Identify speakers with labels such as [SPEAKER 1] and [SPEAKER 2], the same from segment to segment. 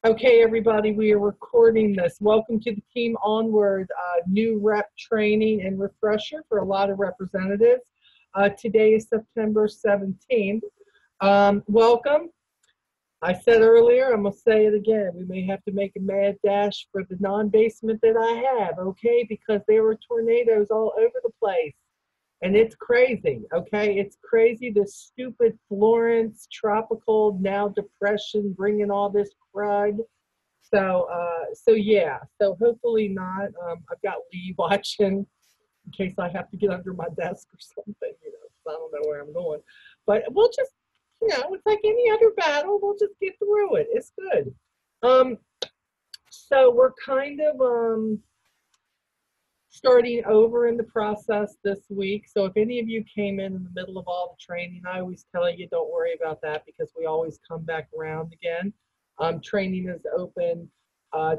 [SPEAKER 1] Okay, everybody, we are recording this. Welcome to the Team Onward new rep training and refresher for a lot of representatives. Today is September 17th. Welcome. I said earlier, I'm going to say it again. We may have to make a mad dash for the non-basement that I have, okay? Because there were tornadoes all over the place. And it's crazy, okay? It's crazy, this stupid Florence tropical, now depression, bringing all this crud. So yeah, so hopefully not. I've got Lee watching in case I have to get under my desk or something, you know, 'cause I don't know where I'm going. But we'll just, you know, it's like any other battle. We'll just get through it. It's good. So we're kind of starting over in the process this week. So if any of you came in the middle of all the training, I always tell you don't worry about that because we always come back around again. Training is open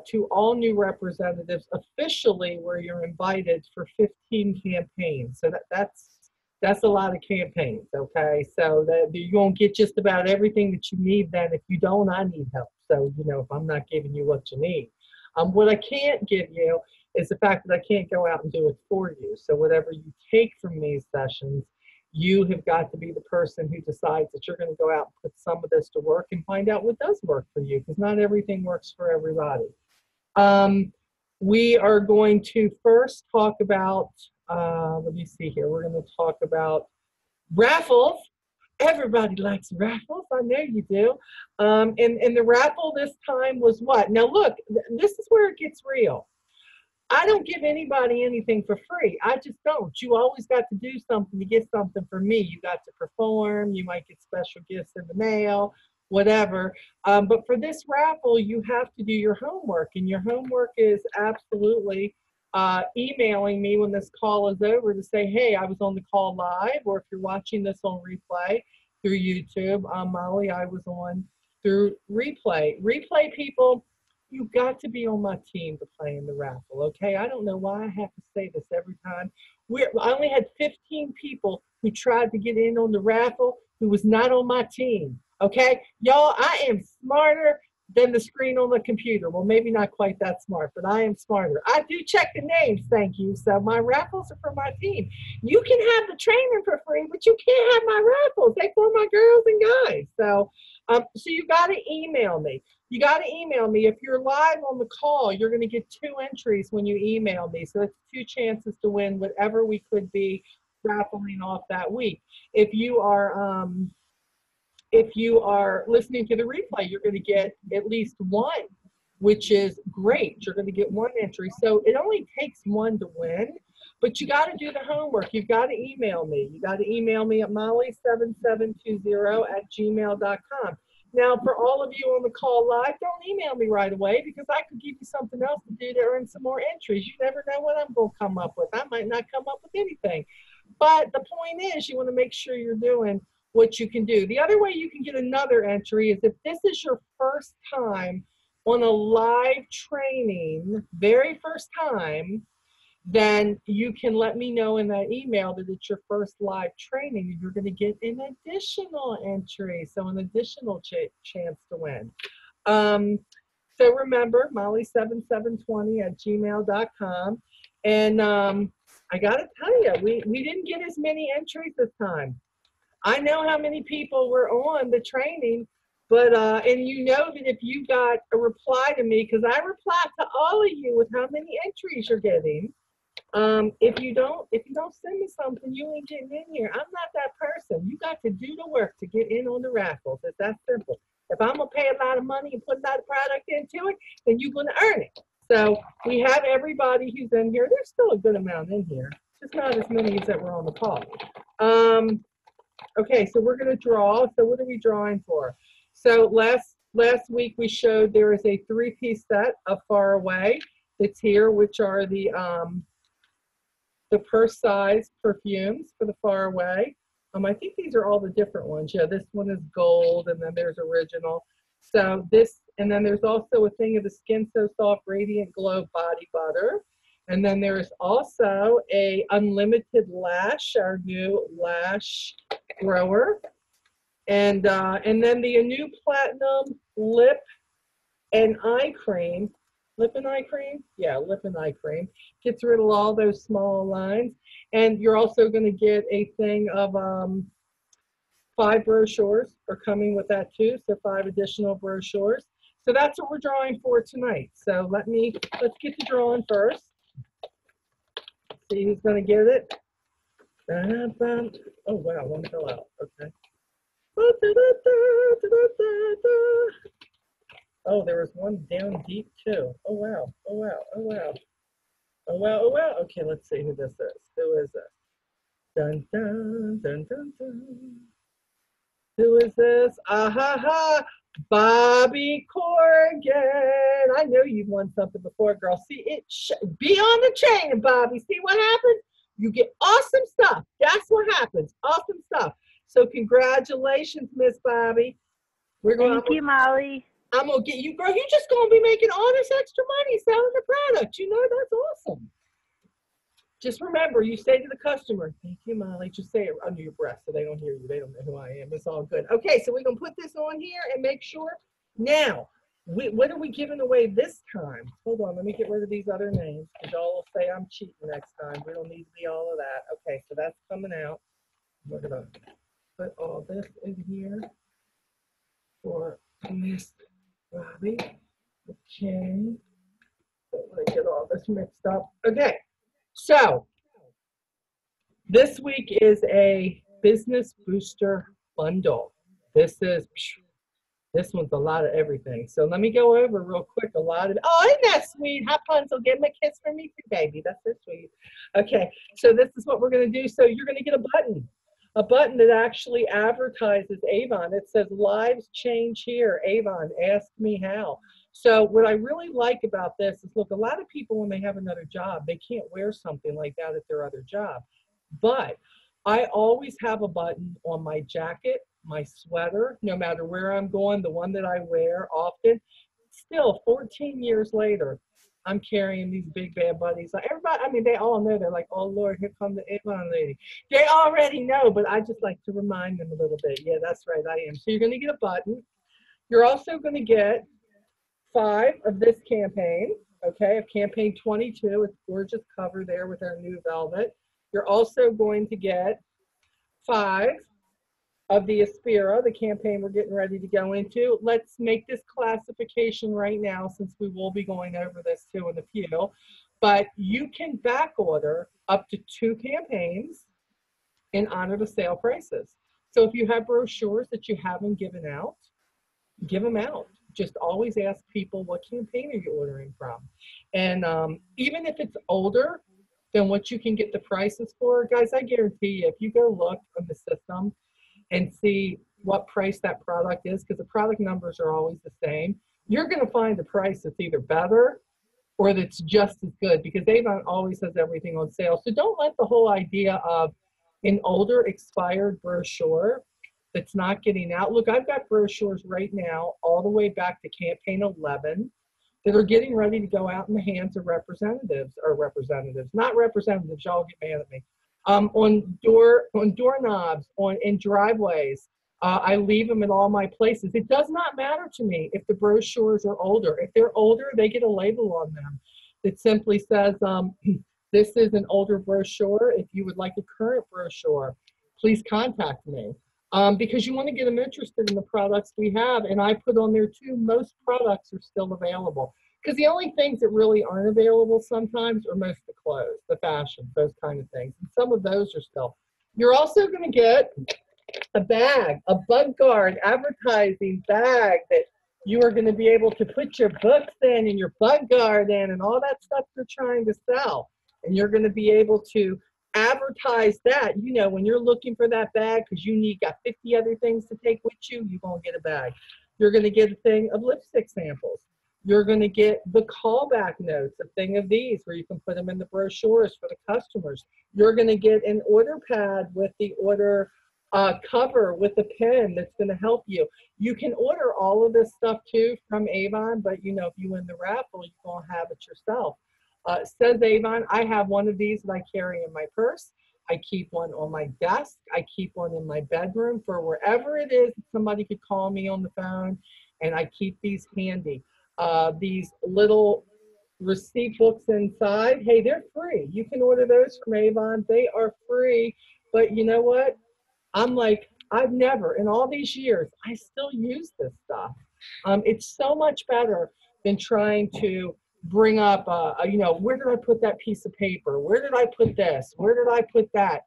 [SPEAKER 1] to all new representatives officially, where you're invited for 15 campaigns. So that's a lot of campaigns, okay? So that you won't get just about everything that you need then. If you don't, I need help. So, you know, if I'm not giving you what you need. What I can't give you is the fact that I can't go out and do it for you. So whatever you take from these sessions, you have got to be the person who decides that you're going to go out and put some of this to work and find out what does work for you, because not everything works for everybody. We are going to first talk about, let me see here, we're going to talk about raffles. Everybody likes raffles. I know you do. And the raffle this time was what? Now look, this is where it gets real. I don't give anybody anything for free. I just don't. You always got to do something to get something from me. You got to perform. You might get special gifts in the mail, whatever. But for this raffle, you have to do your homework. And your homework is absolutely emailing me when this call is over to say, hey, I was on the call live. Or if you're watching this on replay through YouTube, Molly, I was on through replay. Replay people, you got to be on my team to play in the raffle, okay? I don't know why I have to say this every time. I only had 15 people who tried to get in on the raffle who was not on my team, okay? Y'all, I am smarter than the screen on the computer. Well, maybe not quite that smart, but I am smarter. I do check the names, thank you. So my raffles are for my team. You can have the training for free, but you can't have my raffles. They're for my girls and guys. So you got to email me. You got to email me. If you're live on the call, you're going to get 2 entries when you email me. So that's 2 chances to win whatever we could be raffling off that week. If you are listening to the replay, you're going to get at least 1, which is great. You're going to get 1 entry. So it only takes 1 to win, but you got to do the homework. You've got to email me. You got to email me at molly7720@gmail.com. Now, for all of you on the call live, don't email me right away because I could give you something else to do to earn some more entries. You never know what I'm going to come up with. I might not come up with anything. But the point is, you want to make sure you're doing what you can do. The other way you can get another entry is if this is your first time on a live training, very first time, then you can let me know in that email that it's your first live training and you're going to get an additional entry, so an additional chance to win. So remember, molly7720@gmail.com. And I got to tell you, we didn't get as many entries this time. I know how many people were on the training, but and you know that if you got a reply to me, because I reply to all of you with how many entries you're getting. If you don't send me something, you ain't getting in here. I'm not that person. You got to do the work to get in on the raffles. It's that simple. If I'm gonna pay a lot of money and put a lot of product into it, then you're gonna earn it. So we have everybody who's in here. There's still a good amount in here, just not as many as that were on the call. Okay, so we're gonna draw. So what are we drawing for? So last week we showed there is a 3-piece set of Far Away that's here, which are the purse size perfumes for the Far Away. I think these are all the different ones. Yeah, this one is gold, and then there's original. So this, and then there's also a thing of the Skin So Soft Radiant Glow Body Butter. And then there's also a Unlimited Lash, our new lash grower. And then the new Platinum Lip an eye cream, lip and eye cream. Yeah, lip and eye cream. Gets rid of all those small lines. And you're also going to get a thing of 5 brochures are coming with that too. So 5 additional brochures. So that's what we're drawing for tonight. So let's get the drawing first. See who's going to get it. Oh wow, one fell out. Okay. Oh, there was one down deep too. Oh wow. Oh wow. Oh wow. Oh wow. Oh wow. Okay, let's see who this is. Who is this? Dun dun dun dun dun. Who is this? Ah ha ha! Bobby Corgan. I know you've won something before, girl. See it. Be on the chain, Bobby. See what happens? You get awesome stuff. That's what happens. Awesome stuff. So congratulations, Miss Bobby.
[SPEAKER 2] Thank you, Molly.
[SPEAKER 1] I'm gonna get you, girl. You're just gonna be making all this extra money selling the product. You know, that's awesome. Just remember, you say to the customer, thank you, Molly. Just say it under your breath so they don't hear you. They don't know who I am. It's all good. Okay, so we're going to put this on here and make sure. Now, what are we giving away this time? Hold on, let me get rid of these other names because y'all will say I'm cheating next time. We don't need to be all of that. Okay, so that's coming out. We're going to put all this in here for Miss Bobby. Okay. So let me get all this mixed up. Okay. So this week is a business booster bundle. This one's a lot of everything. So let me go over real quick a lot of, oh, isn't that sweet? Rapunzel, give him a kiss for me too, baby. That's so sweet. Okay, so this is what we're going to do. So you're going to get a button that actually advertises Avon. It says lives change here, Avon, ask me how. So what I really like about this is, look, a lot of people when they have another job, they can't wear something like that at their other job. But I always have a button on my jacket, my sweater, no matter where I'm going, the one that I wear often. Still, 14 years later, I'm carrying these big bad buddies. Like everybody, I mean, they all know. They're like, oh, Lord, here comes the Avon lady. They already know, but I just like to remind them a little bit. Yeah, that's right, I am. So you're going to get a button. You're also going to get 5 of this campaign, okay, of campaign 22. It's gorgeous cover there with our new velvet. You're also going to get 5 of the Aspira, the campaign we're getting ready to go into. Let's make this classification right now since we will be going over this too in a few. But you can back order up to 2 campaigns in honor of sale prices. So if you have brochures that you haven't given out, give them out. Just always ask people, what campaign are you ordering from? And even if it's older than what you can get the prices for, guys, I guarantee you, if you go look on the system and see what price that product is, because the product numbers are always the same, you're going to find the price that's either better or that's just as good, because Avon always has everything on sale. So don't let the whole idea of an older expired brochure that's not getting out. Look, I've got brochures right now all the way back to campaign 11 that are getting ready to go out in the hands of not representatives, y'all get mad at me, on doorknobs, in driveways. I leave them in all my places. It does not matter to me if the brochures are older. If they're older, they get a label on them that simply says, this is an older brochure. If you would like a current brochure, please contact me. Because you want to get them interested in the products we have. And I put on there too, most products are still available. Because the only things that really aren't available sometimes are most of the clothes, the fashion, those kind of things. And some of those are still. You're also going to get a bag, a bug guard advertising bag that you are going to be able to put your books in and your bug guard in and all that stuff you're trying to sell. And you're going to be able to advertise that, you know, when you're looking for that bag because you got 50 other things to take with you, you're going to get a bag. You're going to get a thing of lipstick samples. You're going to get the callback notes, a thing of these where you can put them in the brochures for the customers. You're going to get an order pad with the order cover with a pen that's going to help you. You can order all of this stuff too from Avon, but you know, if you win the raffle, you're going to have it yourself. Says Avon, I have one of these that I carry in my purse. I keep one on my desk. I keep one in my bedroom for wherever it is. Somebody could call me on the phone, and I keep these handy. these little receipt books inside. Hey, they're free. You can order those from Avon. They are free. But you know what? I'm like, I've never, in all these years, I still use this stuff. It's so much better than trying to bring up, where did I put that piece of paper? Where did I put this? Where did I put that?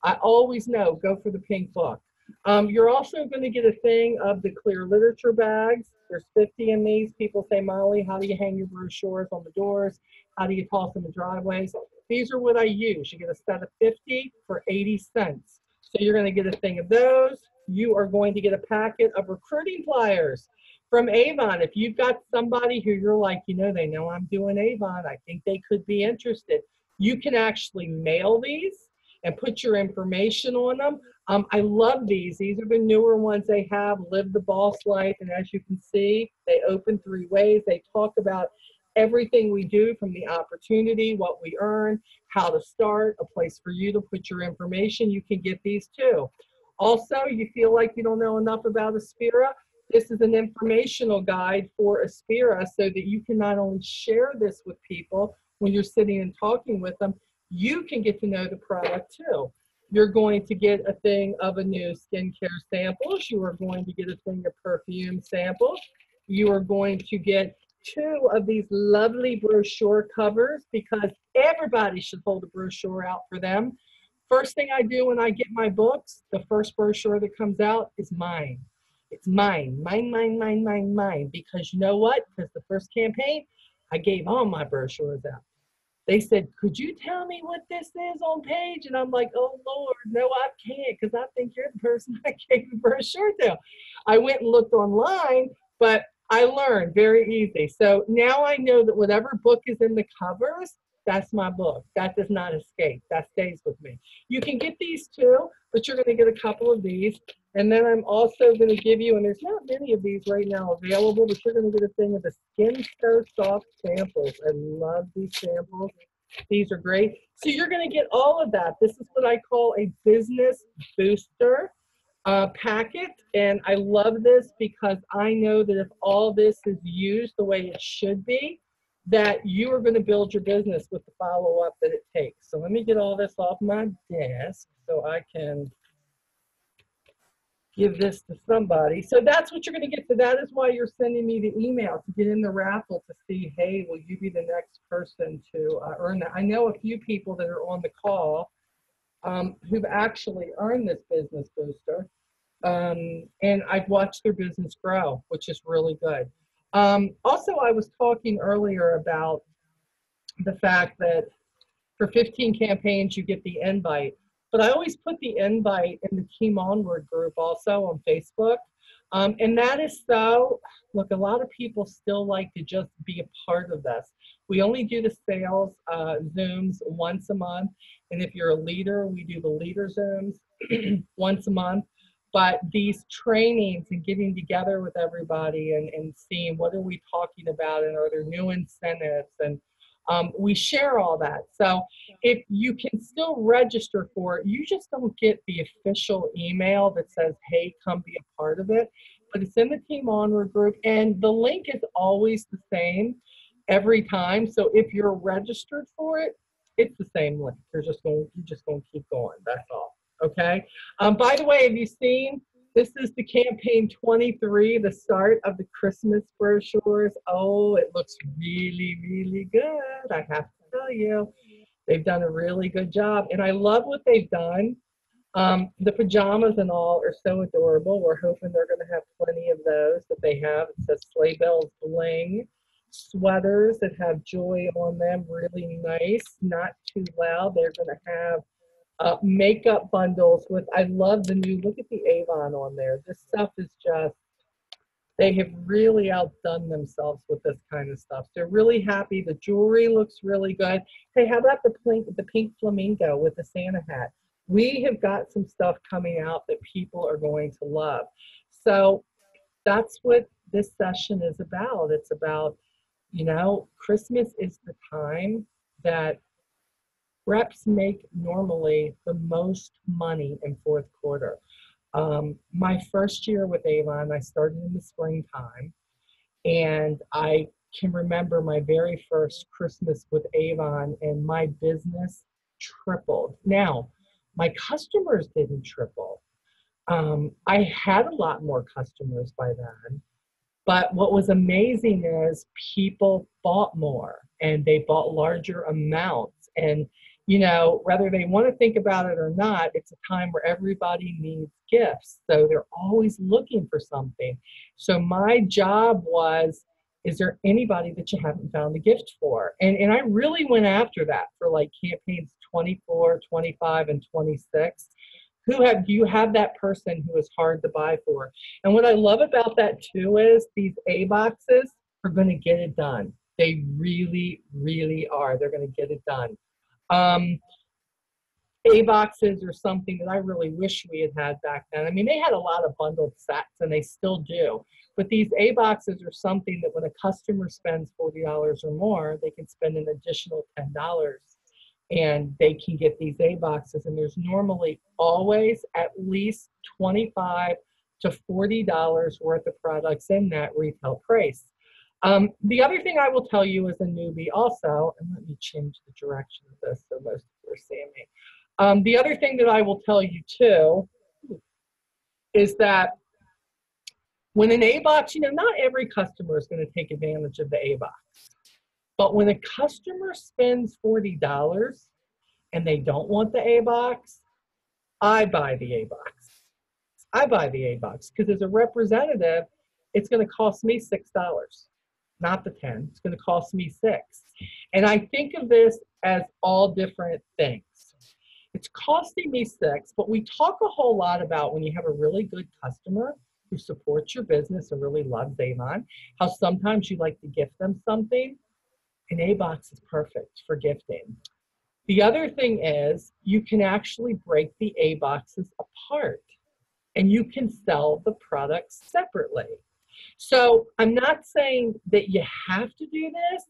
[SPEAKER 1] I always know, go for the pink book. You're also going to get a thing of the clear literature bags. There's 50 in these. People say, Molly, how do you hang your brochures on the doors? How do you toss them in driveways? These are what I use. You get a set of 50 for 80 cents. So you're going to get a thing of those. You are going to get a packet of recruiting flyers from Avon. If you've got somebody who you're like, they know I'm doing Avon, I think they could be interested, you can actually mail these and put your information on them. I love these. These are the newer ones they have, Live the Boss Life. And as you can see, they open 3 ways. They talk about everything we do, from the opportunity, what we earn, how to start, a place for you to put your information. You can get these too. Also, you feel like you don't know enough about Aspira, this is an informational guide for Aspira so that you can not only share this with people when you're sitting and talking with them, you can get to know the product too. You're going to get a thing of a new skincare samples. You are going to get a thing of perfume samples. You are going to get 2 of these lovely brochure covers, because everybody should hold a brochure out for them. First thing I do when I get my books, the first brochure that comes out is mine. It's mine, mine, because you know what? Because the first campaign, I gave all my brochures out. They said, could you tell me what this is on page? And I'm like, oh, Lord, no, I can't, because I think you're the person I gave the brochure to. I went and looked online, but I learned very easy. So now I know that whatever book is in the covers, that's my book. That does not escape. That stays with me. You can get these too, but you're going to get a couple of these. And then I'm also going to give you, and there's not many of these right now available, but you're going to get a thing of the Skin So Soft samples. I love these samples. These are great. So you're going to get all of that. This is what I call a business booster packet. And I love this because I know that if all this is used the way it should be, that you are going to build your business with the follow-up that it takes. So let me get all this off my desk so I can give this to somebody. So that's what you're going to get. So that is why you're sending me the email, to get in the raffle, to see, hey, will you be the next person to earn that? I know a few people that are on the call who've actually earned this business booster. And I've watched their business grow, which is really good. Also, I was talking earlier about the fact that for 15 campaigns, you get the invite. But I always put the invite in the Team Onward group also on Facebook. And that is so, look, a lot of people still like to just be a part of this. We only do the sales Zooms once a month. And if you're a leader, we do the leader Zooms once a month. But these trainings and getting together with everybody and seeing what are we talking about, and are there new incentives, and we share all that. So if you can still register for it, you just don't get the official email that says, hey, come be a part of it. But it's in the Team Onward group, and the link is always the same every time. So if you're registered for it, it's the same link. You're just going to keep going. That's all. Okay. By the way, have you seen, this is the campaign 23, the start of the Christmas brochures. Oh, it looks really, really good. I have to tell you, they've done a really good job. And I love what they've done. The pajamas and all are so adorable. We're hoping they're going to have plenty of those that they have. It says Sleigh Bells Bling. Sweaters that have joy on them, really nice, not too loud. They're going to have makeup bundles with, I love the new, look at the Avon on there. This stuff is just, they have really outdone themselves with this kind of stuff. They're really happy. The jewelry looks really good. Hey, how about the pink flamingo with the Santa hat? We have got some stuff coming out that people are going to love. So that's what this session is about. It's about, Christmas is the time that reps make normally the most money in fourth quarter. My first year with Avon, I started in the springtime, and I can remember my very first Christmas with Avon, and my business tripled. Now, my customers didn't triple. I had a lot more customers by then, but what was amazing is people bought more and they bought larger amounts. And, you know, whether they want to think about it or not, it's a time where everybody needs gifts. So they're always looking for something. So my job was, is there anybody that you haven't found a gift for? And I really went after that for like campaigns 24, 25, and 26. Do you have that person who is hard to buy for? And what I love about that too is these A boxes are going to get it done. They really, really are. They're going to get it done. A boxes are something that I really wish we had had back then. I mean, they had a lot of bundled sets and they still do. But these A boxes are something that when a customer spends $40 or more, they can spend an additional $10 and they can get these A boxes. And there's normally always at least $25 to $40 worth of products in that retail price. The other thing I will tell you as a newbie also, and let me change the direction of this so most people are seeing me. The other thing that I will tell you too is that when an A box, you know, not every customer is going to take advantage of the A box. But when a customer spends $40 and they don't want the A box, I buy the A box. I buy the A box because as a representative, it's going to cost me $6, not the 10. It's going to cost me $6. And I think of this as all different things. It's costing me $6, but we talk a whole lot about when you have a really good customer who supports your business and really loves Avon, how sometimes you like to gift them something. An A box is perfect for gifting. The other thing is you can actually break the A boxes apart and you can sell the products separately. So I'm not saying that you have to do this,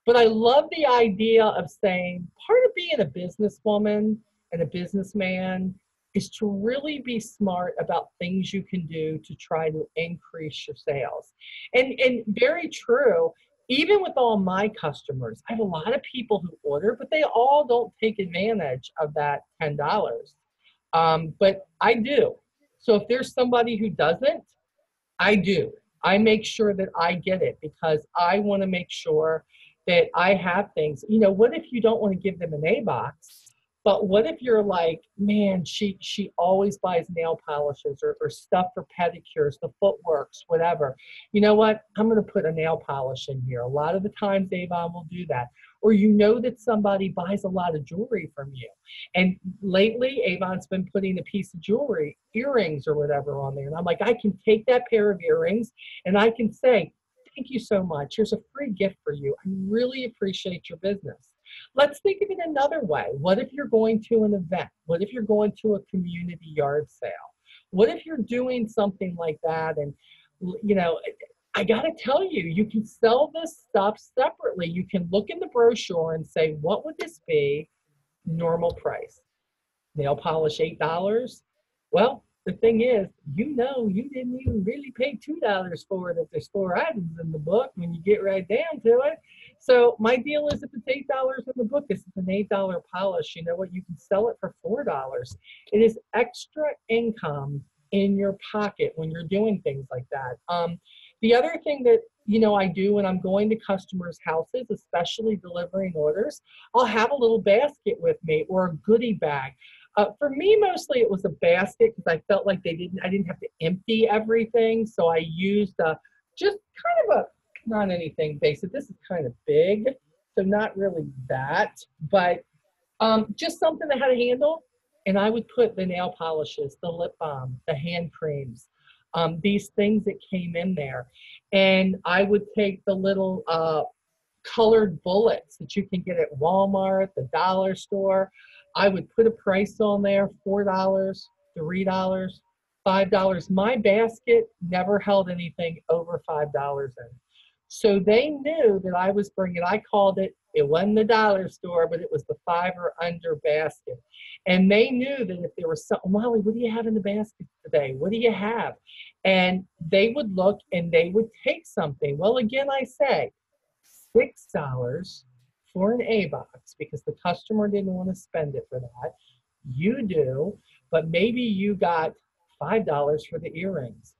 [SPEAKER 1] but I love the idea of saying part of being a businesswoman and a businessman is to really be smart about things you can do to try to increase your sales. And very true, even with all my customers, I have a lot of people who order, but they all don't take advantage of that $10. But I do. So if there's somebody who doesn't, I do. I make sure that I get it because I want to make sure that I have things. You know, what if you don't want to give them an A box? But what if you're like, man, she always buys nail polishes or stuff for pedicures, the footworks, whatever. You know what? I'm going to put a nail polish in here. A lot of the times Avon will do that. Or you know that somebody buys a lot of jewelry from you. And lately, Avon's been putting a piece of jewelry, earrings or whatever on there. And I'm like, I can take that pair of earrings and I can say, thank you so much. Here's a free gift for you. I really appreciate your business. Let's think of it another way. What if you're going to an event? What if you're going to a community yard sale? What if you're doing something like that? And, you know, I got to tell you, you can sell this stuff separately. You can look in the brochure and say, what would this be? Normal price. Nail polish, $8. Well, the thing is, you know, you didn't even really pay $2 for it if there's 4 items in the book when you get right down to it. So my deal is if it's $8 in the book, it's an $8 polish. You know what? You can sell it for $4. It is extra income in your pocket when you're doing things like that. The other thing that, you know, I do when I'm going to customers' houses, especially delivering orders, I'll have a little basket with me or a goodie bag. For me, mostly it was a basket because I felt like I didn't have to empty everything. So I used just kind of not anything basic. This is kind of big, so not really that, but just something that had a handle. And I would put the nail polishes, the lip balm, the hand creams, these things that came in there. And I would take the little colored bullets that you can get at Walmart, the dollar store. I would put a price on there, $4, $3, $5. My basket never held anything over $5 in it. So they knew that I was bringing, I called it wasn't the dollar store, but it was the 5 or under basket. And they knew that if there was something, Molly, what do you have in the basket today? What do you have? And they would look and they would take something. Well, again, I say, $6 for an A box because the customer didn't want to spend it for that. You do, but maybe you got $5 for the earrings,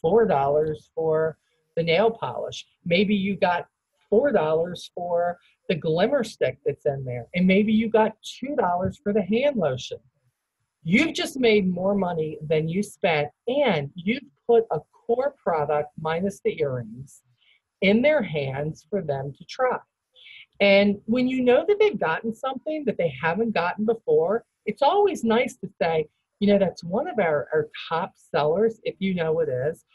[SPEAKER 1] $4 for the nail polish. Maybe you got $4 for the glimmer stick that's in there, and maybe you got $2 for the hand lotion. You've just made more money than you spent, and you've put a core product minus the earrings in their hands for them to try. And when you know that they've gotten something that they haven't gotten before, it's always nice to say, that's one of our top sellers, if you know it is.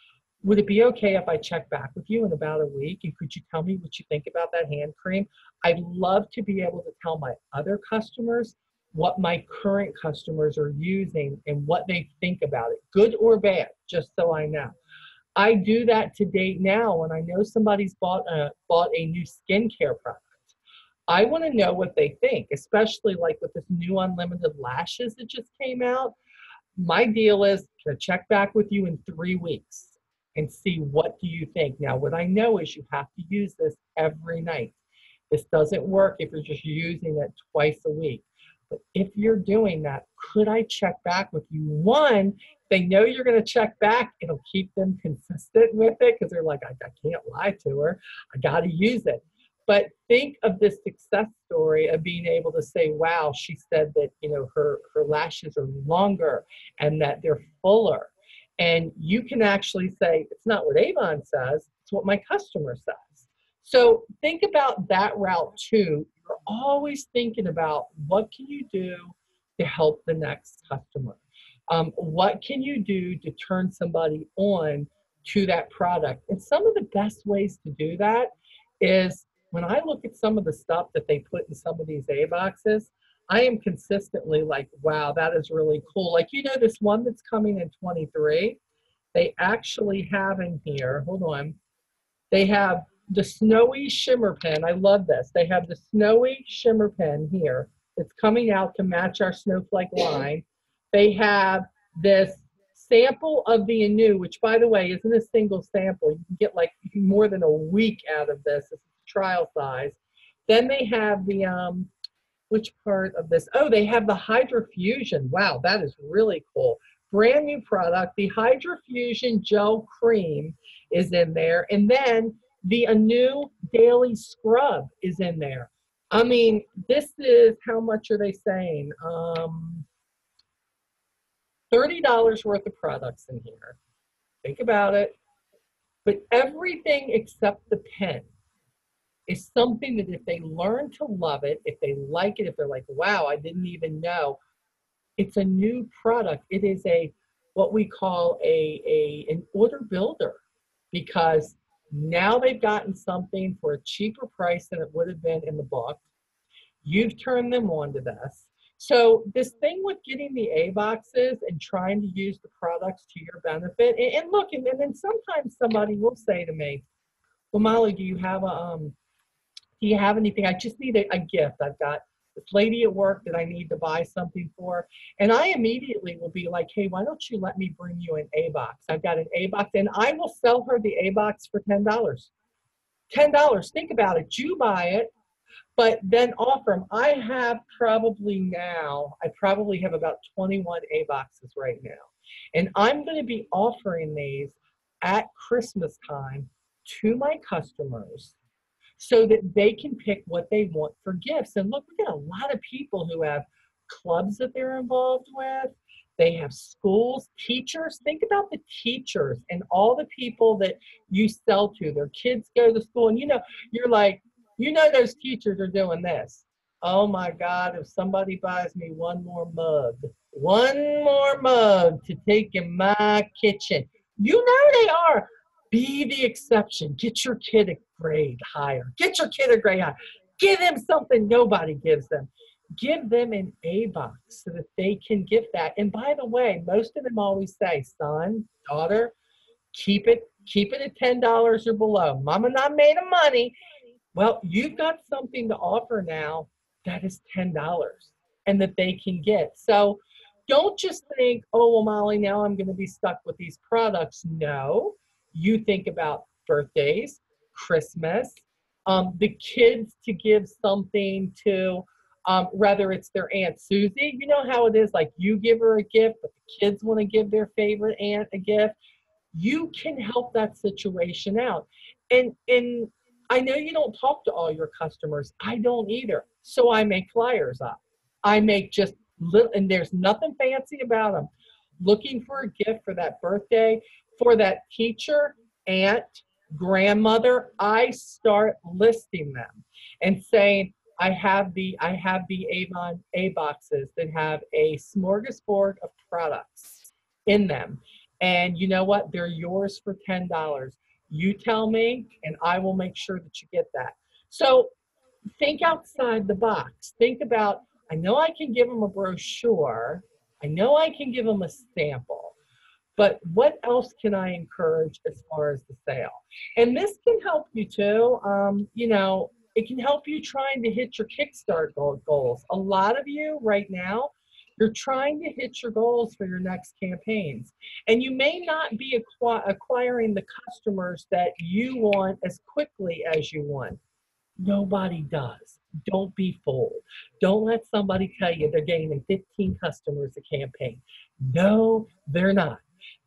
[SPEAKER 1] Would it be okay if I check back with you in about a week? And could you tell me what you think about that hand cream? I'd love to be able to tell my other customers what my current customers are using and what they think about it, good or bad, just so I know. I do that to date now when I know somebody's bought a new skincare product. I want to know what they think, especially like with this new unlimited lashes that just came out. My deal is to check back with you in 3 weeks and see what do you think. Now, what I know is you have to use this every night. This doesn't work if you're just using it twice a week. But if you're doing that, could I check back with you? One, they know you're going to check back. It'll keep them consistent with it because they're like, I can't lie to her. I got to use it. But think of this success story of being able to say, wow, she said that, her lashes are longer and that they're fuller. And you can actually say, it's not what Avon says, it's what my customer says. So think about that route too. You're always thinking about what can you do to help the next customer? What can you do to turn somebody on to that product? And some of the best ways to do that is when I look at some of the stuff that they put in some of these A boxes, I am consistently like, wow, that is really cool. Like, this one that's coming in 23, they actually have in here, hold on, they have the snowy shimmer pen. I love this. They have the snowy shimmer pen here. It's coming out to match our snowflake line. They have this sample of the Anew, which by the way, isn't a single sample. You can get like more than a week out of this. This is trial size. Then they have the, which part of this? Oh, they have the Hydrofusion. Wow, that is really cool. Brand new product. The Hydrofusion Gel Cream is in there. And then the Anew Daily Scrub is in there. I mean, this is, how much are they saying? $30 worth of products in here. Think about it. But everything except the pen is something that if they learn to love it, if they like it, if they're like, wow, I didn't even know, it's a new product. It is what we call an order builder, because now they've gotten something for a cheaper price than it would have been in the book. You've turned them on to this. So this thing with getting the A boxes and trying to use the products to your benefit, and look, and then sometimes somebody will say to me, well, Molly, do you have anything? I just need a gift. I've got this lady at work that I need to buy something for. And I immediately will be like, hey, why don't you let me bring you an A box? I've got an A box, and I will sell her the A box for $10. $10. Think about it. You buy it, but then offer them. I probably have about 21 A boxes right now. And I'm going to be offering these at Christmas time to my customers so that they can pick what they want for gifts. And look, we got a lot of people who have clubs that they're involved with. They have schools, teachers. Think about the teachers and all the people that you sell to. Their kids go to school, and you're like, those teachers are doing this. Oh my God, if somebody buys me one more mug to take in my kitchen, they are. Be the exception. Get your kid a grade higher. Get your kid a grade higher. Give them something nobody gives them. Give them an A box so that they can gift that. And by the way, most of them always say, son, daughter, keep it at $10 or below. Mama not made of money. Well, you've got something to offer now that is $10 and that they can get. So don't just think, oh, well, Molly, now I'm going to be stuck with these products. No, you think about birthdays, Christmas, The kids to give something to, whether it's their Aunt Susie, you know how it is, like you give her a gift, but the kids want to give their favorite aunt a gift. You can help that situation out. And I know you don't talk to all your customers. I don't either. So I make flyers up. I make just little, and there's nothing fancy about them. Looking for a gift for that birthday, for that teacher, aunt, grandmother, I start listing them and saying, I have the Avon A boxes that have a smorgasbord of products in them. And you know what? They're yours for $10. You tell me, and I will make sure that you get that. So think outside the box. Think about, I know I can give them a brochure. I know I can give them a sample. But what else can I encourage as far as the sale? And this can help you too. It can help you trying to hit your Kickstart goals. A lot of you right now, you're trying to hit your goals for your next campaigns. And you may not be acquiring the customers that you want as quickly as you want. Nobody does. Don't be fooled. Don't let somebody tell you they're gaining 15 customers a campaign. No, they're not.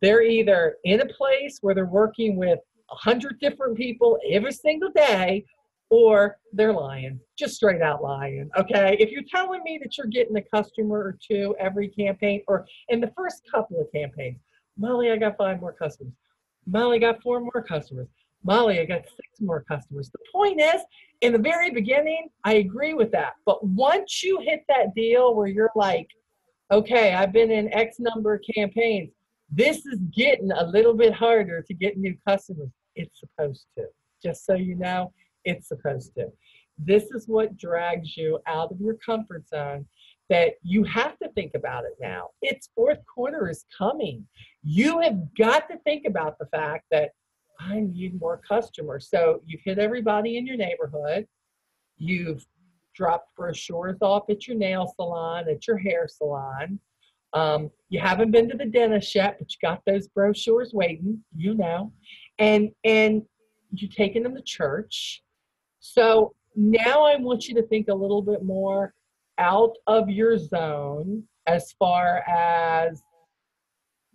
[SPEAKER 1] They're either in a place where they're working with 100 different people every single day, or they're lying, just straight out lying, okay? If you're telling me that you're getting a customer or two every campaign, or in the first couple of campaigns, Molly, I got 5 more customers. Molly, I got 4 more customers. Molly, I got 6 more customers. The point is, in the very beginning, I agree with that. But once you hit that deal where you're like, okay, I've been in X number of campaigns, this is getting a little bit harder to get new customers. It's supposed to. Just so you know, it's supposed to. This is what drags you out of your comfort zone, that you have to think about it now. Its fourth quarter is coming. You have got to think about the fact that I need more customers. So you've hit everybody in your neighborhood. You've dropped brochures off at your nail salon, at your hair salon. You haven't been to the dentist yet, but you got those brochures waiting, you know, and you're taking them to church. So now I want you to think a little bit more out of your zone as far as,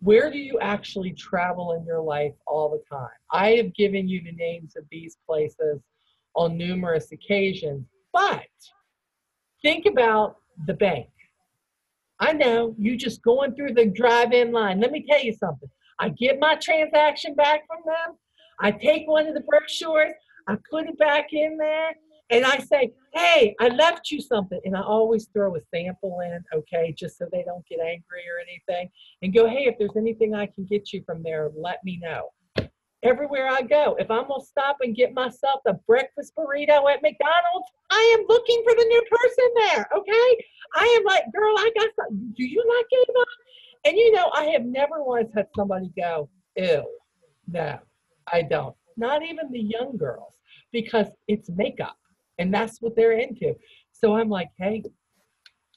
[SPEAKER 1] where do you actually travel in your life all the time? I have given you the names of these places on numerous occasions, but think about the bank. I know you just going through the drive-in line. Let me tell you something. I get my transaction back from them. I take one of the brochures, I put it back in there, and I say, hey, I left you something. And I always throw a sample in, okay, just so they don't get angry or anything. And go, hey, if there's anything I can get you from there, let me know. Everywhere I go, if I'm going to stop and get myself a breakfast burrito at McDonald's, I am looking for the new person there, okay? I am like, girl, I got something. Do you not get it? And you know, I have never once had somebody go, ew, no, I don't. Not even the young girls, because it's makeup and that's what they're into. So I'm like, hey,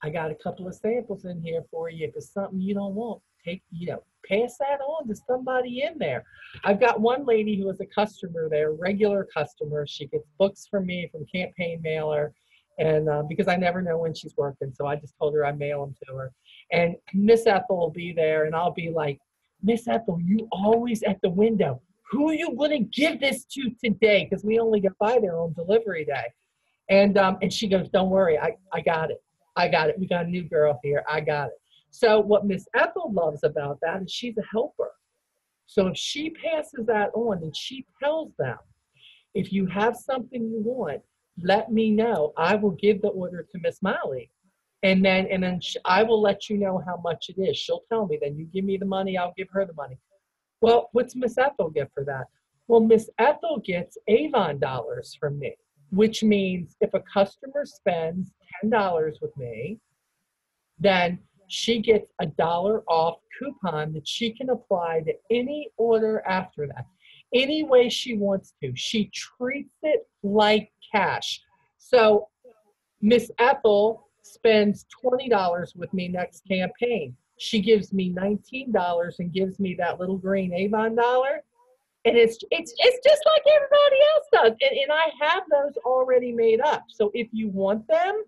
[SPEAKER 1] I got a couple of samples in here for you. If it's something you don't want, pass that on to somebody in there. I've got one lady who is a customer there, regular customer. She gets books from me from Campaign Mailer. And because I never know when she's working, so I just told her I mail them to her. And Miss Ethel will be there, and I'll be like, Miss Ethel, you always at the window. Who are you going to give this to today? Because we only get by there on delivery day. And she goes, don't worry, I got it. I got it. We got a new girl here. I got it. So what Miss Ethel loves about that is she's a helper. So if she passes that on and she tells them, if you have something you want, let me know. I will give the order to Miss Molly. And then I will let you know how much it is. She'll tell me. Then you give me the money. I'll give her the money. Well, what's Miss Ethel get for that? Well, Miss Ethel gets Avon dollars from me, which means if a customer spends $10 with me, then she gets a $1 off coupon that she can apply to any order after that, any way she wants to. She treats it like cash. So Miss Ethel spends $20 with me next campaign. She gives me $19 and gives me that little green Avon dollar. And it's just like everybody else does. And I have those already made up. So if you want them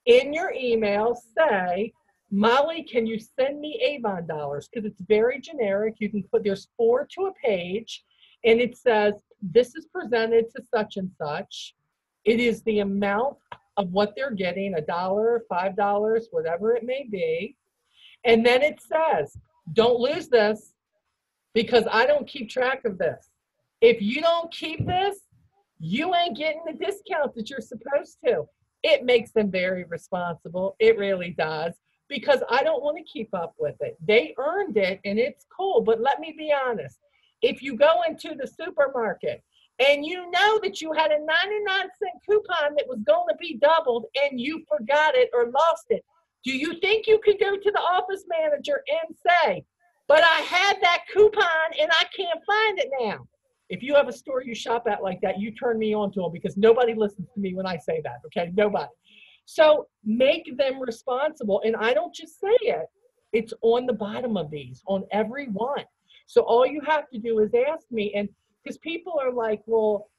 [SPEAKER 1] in your email, say, Molly, can you send me Avon dollars? Because it's very generic. You can put, there's 4 to a page, and it says, this is presented to such and such. It is the amount of what they're getting, $1, $5, whatever it may be. And then it says, don't lose this, because I don't keep track of this. If you don't keep this, you ain't getting the discount that you're supposed to. It makes them very responsible. It really does, because I don't want to keep up with it. They earned it, and it's cool. But let me be honest. If you go into the supermarket and you know that you had a 99-cent coupon that was going to be doubled and you forgot it or lost it, do you think you could go to the office manager and say, but I had that coupon and I can't find it now? If you have a store you shop at like that, you turn me on to them, because nobody listens to me when I say that, okay? Nobody. So make them responsible. And I don't just say it. It's on the bottom of these, on every one. So all you have to do is ask me. And because people are like, well,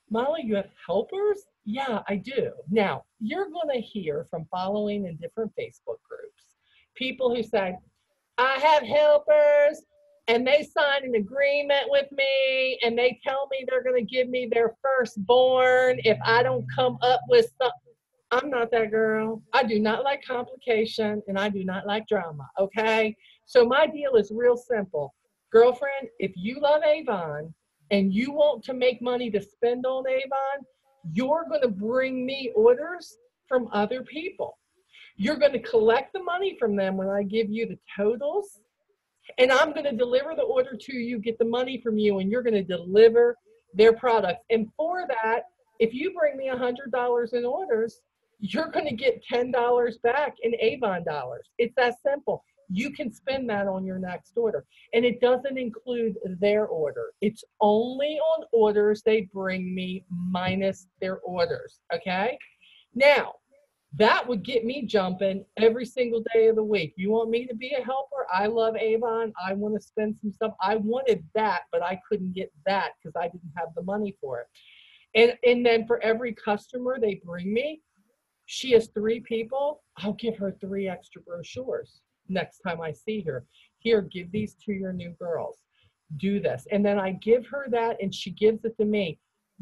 [SPEAKER 1] Molly, you have helpers? Yeah, I do. Now, you're going to hear from following in different Facebook groups, people who say, I have helpers, and they sign an agreement with me, and they tell me they're going to give me their firstborn if I don't come up with something. I'm not that girl. I do not like complication, and I do not like drama, okay? So my deal is real simple. Girlfriend, if you love Avon and you want to make money to spend on Avon, you're going to bring me orders from other people. You're going to collect the money from them when I give you the totals, and I'm going to deliver the order to you, get the money from you, and you're going to deliver their products. And for that, if you bring me $100 in orders, you're going to get $10 back in Avon dollars. It's that simple. You can spend that on your next order. And it doesn't include their order. It's only on orders they bring me minus their orders, okay? Now, that would get me jumping every single day of the week. You want me to be a helper? I love Avon. I want to spend some stuff. I wanted that, but I couldn't get that because I didn't have the money for it. And then for every customer they bring me, she has 3 people. I'll give her 3 extra brochures next time I see her. Here, give these to your new girls. Do this. And then I give her that, and she gives it to me.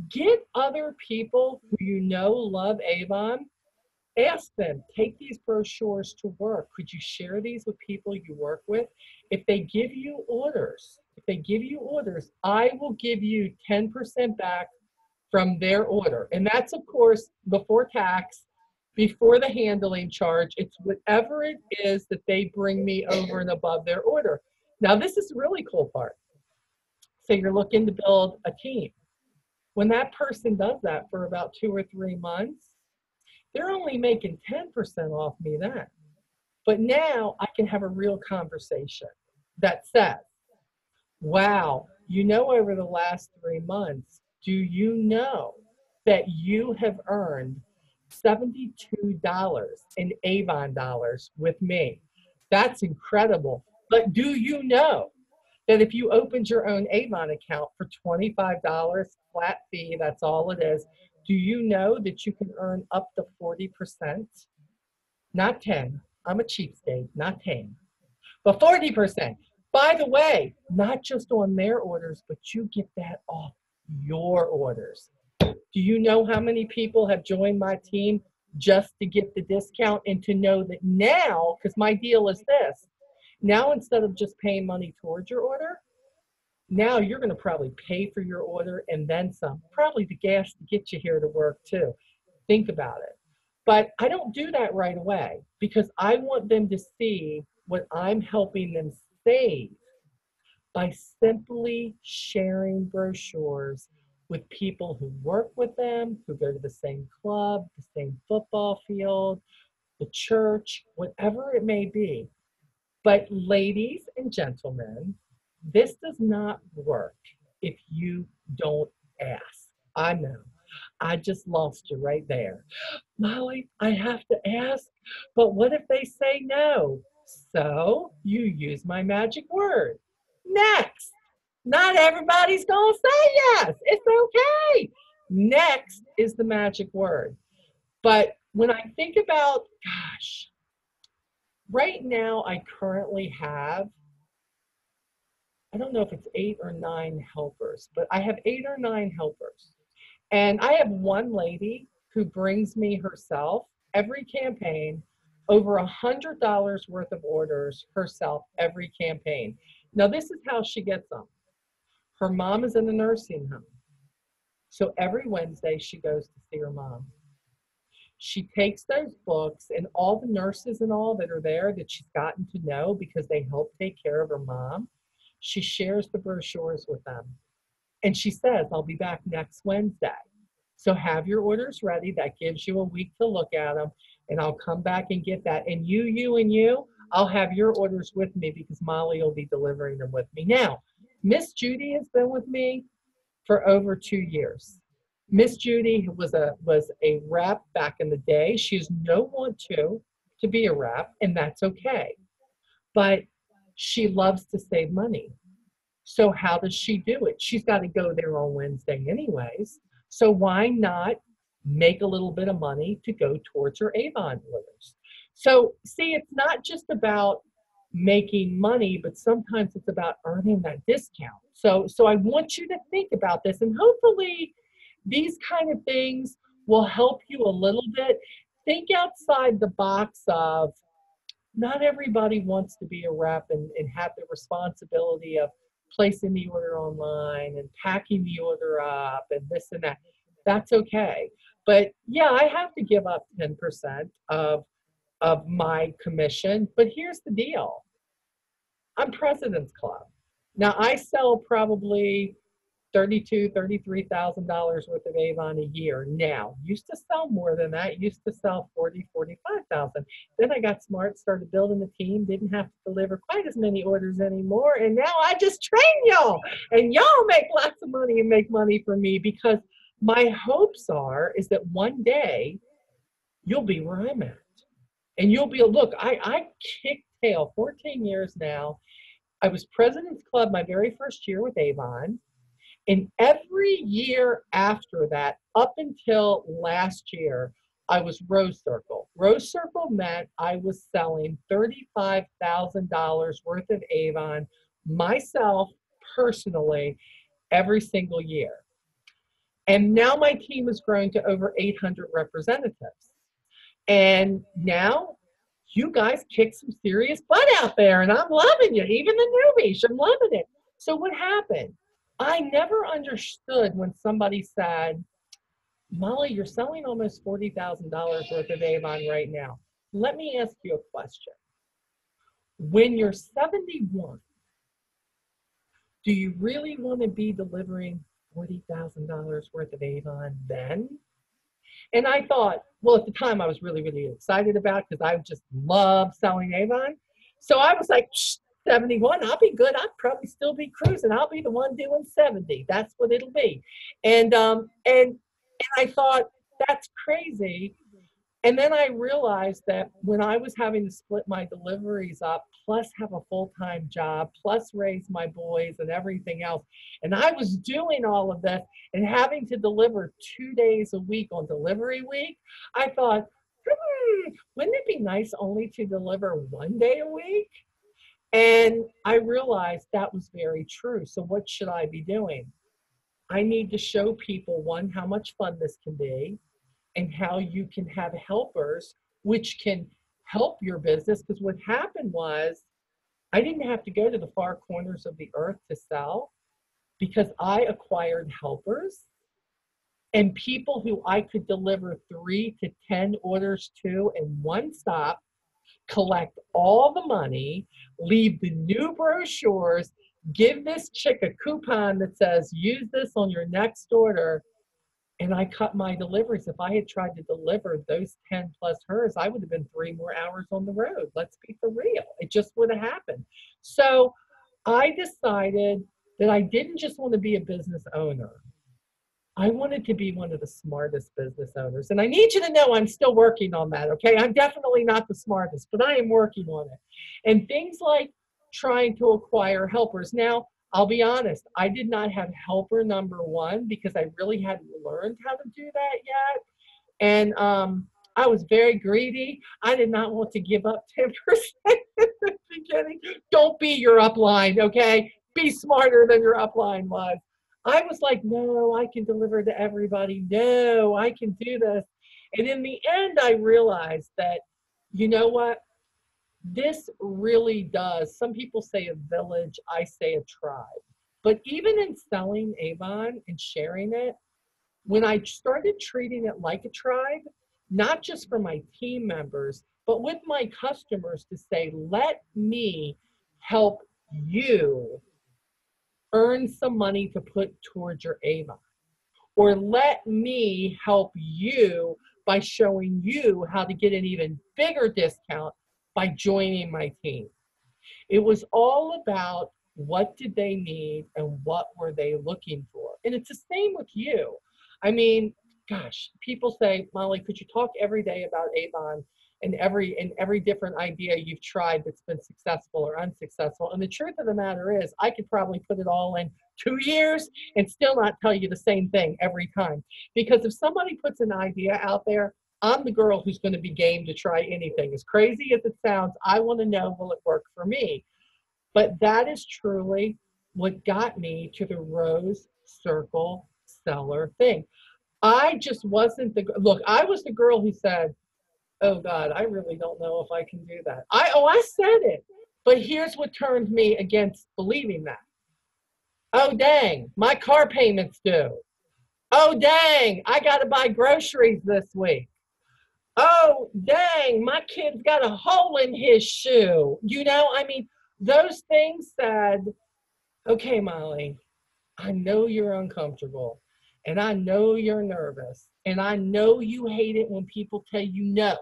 [SPEAKER 1] Get other people who you know love Avon. Ask them, take these brochures to work. Could you share these with people you work with? If they give you orders, I will give you 10% back from their order. And that's, of course, before tax, before the handling charge. It's whatever it is that they bring me over and above their order. Now, this is the really cool part. So you're looking to build a team. When that person does that for about 2 or 3 months, they're only making 10% off me then. But now I can have a real conversation that says, wow, you know, over the last 3 months, do you know that you have earned $72 in Avon dollars with me? That's incredible. But do you know that if you opened your own Avon account for $25 flat fee, that's all it is, do you know that you can earn up to 40%? Not 10. I'm a cheapskate, not 10. But 40%. By the way, not just on their orders, but you get that off your orders. Do you know how many people have joined my team just to get the discount, and to know that now, because my deal is this, now instead of just paying money towards your order, now you're going to probably pay for your order and then some, probably the gas to get you here to work too. Think about it. But I don't do that right away, because I want them to see what I'm helping them save by simply sharing brochures with people who work with them, who go to the same club, the same football field, the church, whatever it may be. But ladies and gentlemen, this does not work if you don't ask. I know. I just lost you right there. Molly, I have to ask, but what if they say no? So you use my magic word. Next. Not everybody's going to say yes. It's okay. Next is the magic word. But when I think about, gosh, right now I currently have, I don't know if it's 8 or 9 helpers, but I have 8 or 9 helpers. And I have one lady who brings me herself every campaign over $100 worth of orders herself every campaign. Now, this is how she gets them. Her mom is in a nursing home. So every Wednesday she goes to see her mom. She takes those books and all the nurses and all that are there that she's gotten to know because they help take care of her mom. She shares the brochures with them. And she says, I'll be back next Wednesday. So have your orders ready. That gives you a week to look at them. And I'll come back and get that. And you, I'll have your orders with me because Molly will be delivering them with me. Now, Miss Judy has been with me for over 2 years. Miss Judy was a rep back in the day. She's no want to be a rep, and that's okay. But she loves to save money. So how does she do it? She's got to go there on Wednesday anyways. So why not make a little bit of money to go towards her Avon orders? So see, it's not just about making money, but sometimes it's about earning that discount. So I want you to think about this, and hopefully these kind of things will help you a little bit. Think outside the box of not everybody wants to be a rep and have the responsibility of placing the order online and packing the order up and this and that. That's okay. But yeah, I have to give up 10% of my commission. But here's the deal. I'm President's Club. Now I sell probably $33,000 worth of Avon a year now. Used to sell more than that. Used to sell 45,000. Then I got smart, started building a team, didn't have to deliver quite as many orders anymore. And now I just train y'all. And y'all make lots of money and make money for me because my hopes is that one day you'll be where I'm at. And you'll be, look, I kicked tail 14 years now. I was President's Club my very first year with Avon. And every year after that, up until last year, I was Rose Circle. Rose Circle meant I was selling $35,000 worth of Avon myself personally every single year. And now my team has grown to over 800 representatives. And now you guys kick some serious butt out there, and I'm loving you. Even the newbies, I'm loving it. So what happened? I never understood when somebody said, Molly, you're selling almost $40,000 worth of Avon right now. Let me ask you a question. When you're 71, do you really want to be delivering $40,000 worth of Avon then? And I thought, well, at the time I was really, really excited about it because I just love selling Avon. So I was like, 71, I'll be good. I'll probably still be cruising. I'll be the one doing 70. That's what it'll be. And I thought, that's crazy. And then I realized that when I was having to split my deliveries up, plus have a full-time job, plus raise my boys and everything else, and I was doing all of this and having to deliver 2 days a week on delivery week, I thought, wouldn't it be nice only to deliver 1 day a week? And I realized that was very true. So what should I be doing? I need to show people, one, how much fun this can be and how you can have helpers which can help your business. Because what happened was I didn't have to go to the far corners of the earth to sell because I acquired helpers and people who I could deliver 3 to 10 orders to in one stop, collect all the money, leave the new brochures, give this chick a coupon that says, use this on your next order. And I cut my deliveries. If I had tried to deliver those 10 plus hers, I would have been 3 more hours on the road. Let's be for real. It just would have happened. So I decided that I didn't just want to be a business owner. I wanted to be one of the smartest business owners. And I need you to know I'm still working on that, okay? I'm definitely not the smartest, but I am working on it. And things like trying to acquire helpers. Now, I'll be honest, I did not have helper number one because I really hadn't learned how to do that yet. And I was very greedy. I did not want to give up 10% in the beginning. Don't be your upline, okay? Be smarter than your upline was. I was like, no, I can deliver to everybody. No, I can do this. And in the end, I realized that, you know what? This really does. Some people say a village, I say a tribe. But even in selling Avon and sharing it, when I started treating it like a tribe, not just for my team members, but with my customers to say, let me help you earn some money to put towards your Avon. Or let me help you by showing you how to get an even bigger discount by joining my team. It was all about what did they need and what were they looking for. And it's the same with you. I mean, gosh, people say, Molly, could you talk every day about Avon and every different idea you've tried that's been successful or unsuccessful? And the truth of the matter is, I could probably put it all in 2 years and still not tell you the same thing every time. Because if somebody puts an idea out there, I'm the girl who's going to be game to try anything. As crazy as it sounds, I want to know, will it work for me? But that is truly what got me to the rose circle seller thing. I just wasn't look, I was the girl who said, oh God, I really don't know if I can do that. I said it, but here's what turned me against believing that. Oh dang, my car payment's due. Oh dang, I got to buy groceries this week. Oh dang, my kid's got a hole in his shoe. You know, I mean, those things said, okay, Molly, I know you're uncomfortable and I know you're nervous and I know you hate it when people tell you no,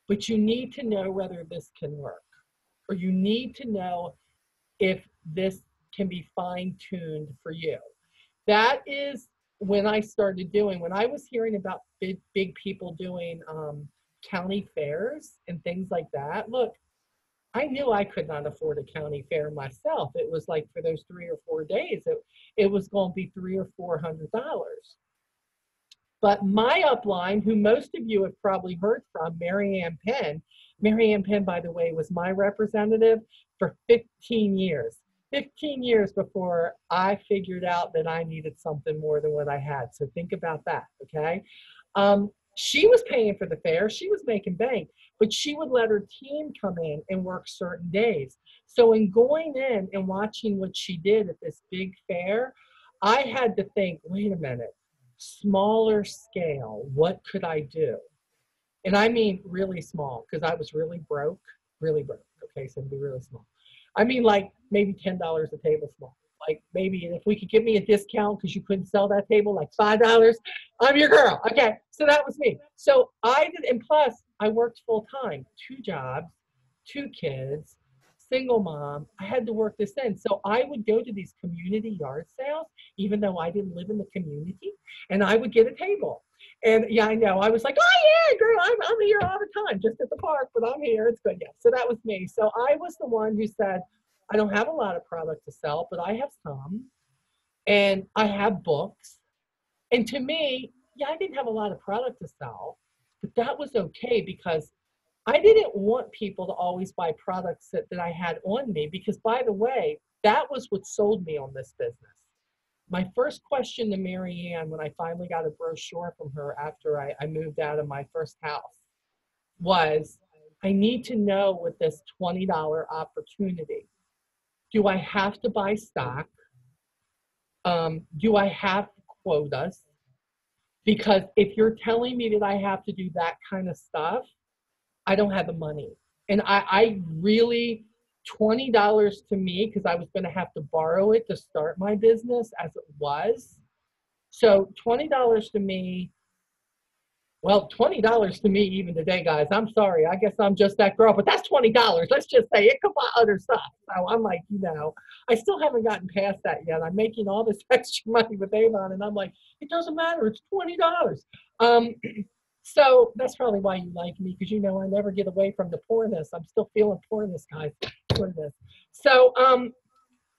[SPEAKER 1] but you need to know whether this can work, or you need to know if this can be fine-tuned for you. That is when I started doing, when I was hearing about big people doing county fairs and things like that. Look, I knew I could not afford a county fair myself. It was like for those 3 or 4 days, it was going to be $300 or $400. But my upline, who most of you have probably heard from, Mary Ann Penn, by the way, was my representative for 15 years. 15 years before I figured out that I needed something more than what I had. So think about that, okay? She was paying for the fair. She was making bank, but she would let her team come in and work certain days. So in going in and watching what she did at this big fair, I had to think, wait a minute, smaller scale, what could I do? And I mean really small, because I was really broke, okay, so it'd be really small. I mean like maybe $10 a table small. Like maybe if we could give me a discount because you couldn't sell that table, like $5, I'm your girl. Okay, so that was me. So I did, and plus I worked full time, 2 jobs, 2 kids, single mom. I had to work this in. So I would go to these community yard sales, even though I didn't live in the community, and I would get a table. And yeah, I know. I was like, oh yeah, girl, I'm here all the time, just at the park, but I'm here. It's good. Yeah. So that was me. So I was the one who said, I don't have a lot of product to sell, but I have some, and I have books. And to me, yeah, I didn't have a lot of product to sell, but that was okay because I didn't want people to always buy products that I had on me, because by the way, that was what sold me on this business. My first question to Mary Ann when I finally got a brochure from her after I moved out of my first house was, I need to know with this $20 opportunity, do I have to buy stock? Do I have quotas? Because if you're telling me that I have to do that kind of stuff, I don't have the money. And I really, $20 to me, because I was going to have to borrow it to start my business as it was. So $20 to me, well, $20 to me even today, guys. I'm sorry. I guess I'm just that girl, but that's $20. Let's just say it could buy other stuff. So I'm like, you know, I still haven't gotten past that yet. I'm making all this extra money with Avon, and I'm like, it doesn't matter. It's $20. So that's probably why you like me, because you know I never get away from the poorness. I'm still feeling poorness, guys. Poorness. So